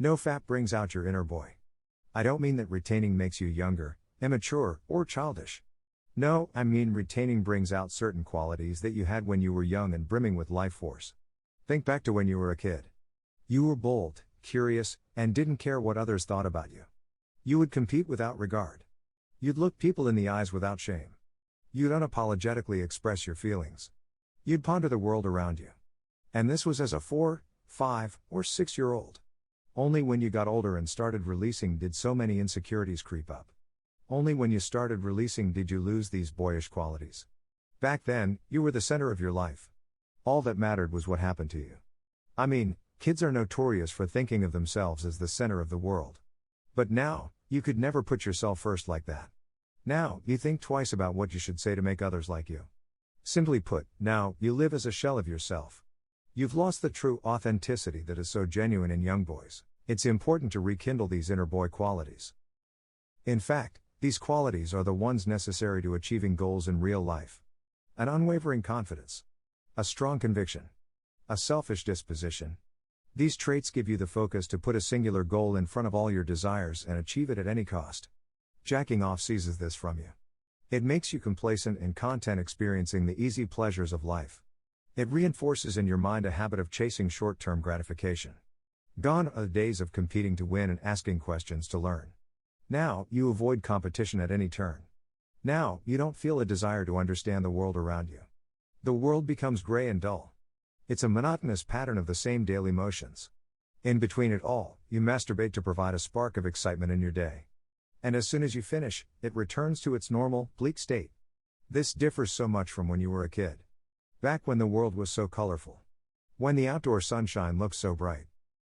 NoFap brings out your inner boy. I don't mean that retaining makes you younger, immature, or childish. No, I mean retaining brings out certain qualities that you had when you were young and brimming with life force. Think back to when you were a kid. You were bold, curious, and didn't care what others thought about you. You would compete without regard. You'd look people in the eyes without shame. You'd unapologetically express your feelings. You'd ponder the world around you. And this was as a 4, 5, or 6-year-old. Only when you got older and started releasing did so many insecurities creep up. Only when you started releasing did you lose these boyish qualities. Back then, you were the center of your life. All that mattered was what happened to you. I mean, kids are notorious for thinking of themselves as the center of the world. But now, you could never put yourself first like that. Now, you think twice about what you should say to make others like you. Simply put, now, you live as a shell of yourself. You've lost the true authenticity that is so genuine in young boys. It's important to rekindle these inner boy qualities. In fact, these qualities are the ones necessary to achieving goals in real life. An unwavering confidence. A strong conviction. A selfish disposition. These traits give you the focus to put a singular goal in front of all your desires and achieve it at any cost. Jacking off seizes this from you. It makes you complacent and content experiencing the easy pleasures of life. It reinforces in your mind a habit of chasing short-term gratification. Gone are the days of competing to win and asking questions to learn. Now, you avoid competition at any turn. Now, you don't feel a desire to understand the world around you. The world becomes gray and dull. It's a monotonous pattern of the same daily motions. In between it all, you masturbate to provide a spark of excitement in your day. And as soon as you finish, it returns to its normal, bleak state. This differs so much from when you were a kid. Back when the world was so colorful. When the outdoor sunshine looked so bright.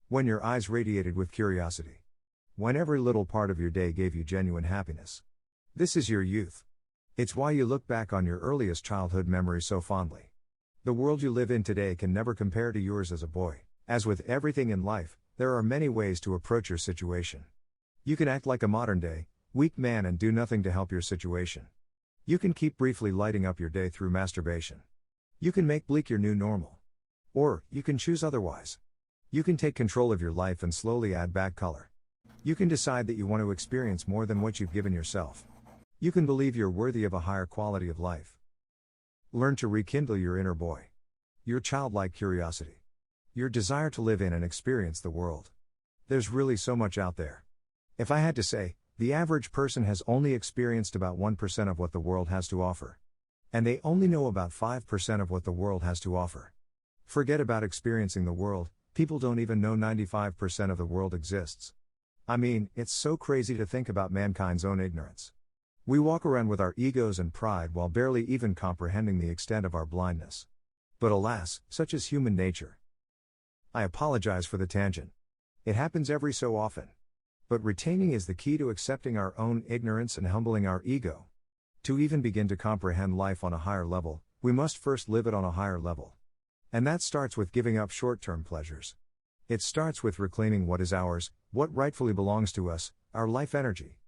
When your eyes radiated with curiosity. When every little part of your day gave you genuine happiness. This is your youth. It's why you look back on your earliest childhood memories so fondly. The world you live in today can never compare to yours as a boy. As with everything in life, there are many ways to approach your situation. You can act like a modern-day, weak man and do nothing to help your situation. You can keep briefly lighting up your day through masturbation. You can make bleak your new normal. Or, you can choose otherwise. You can take control of your life and slowly add back color. You can decide that you want to experience more than what you've given yourself. You can believe you're worthy of a higher quality of life. Learn to rekindle your inner boy. Your childlike curiosity. Your desire to live in and experience the world. There's really so much out there. If I had to say, the average person has only experienced about 1% of what the world has to offer. And they only know about 5% of what the world has to offer. Forget about experiencing the world, people don't even know 95% of the world exists. I mean, it's so crazy to think about mankind's own ignorance. We walk around with our egos and pride while barely even comprehending the extent of our blindness. But alas, such is human nature. I apologize for the tangent. It happens every so often. But retaining is the key to accepting our own ignorance and humbling our ego. To even begin to comprehend life on a higher level, we must first live it on a higher level. And that starts with giving up short-term pleasures. It starts with reclaiming what is ours, what rightfully belongs to us, our life energy.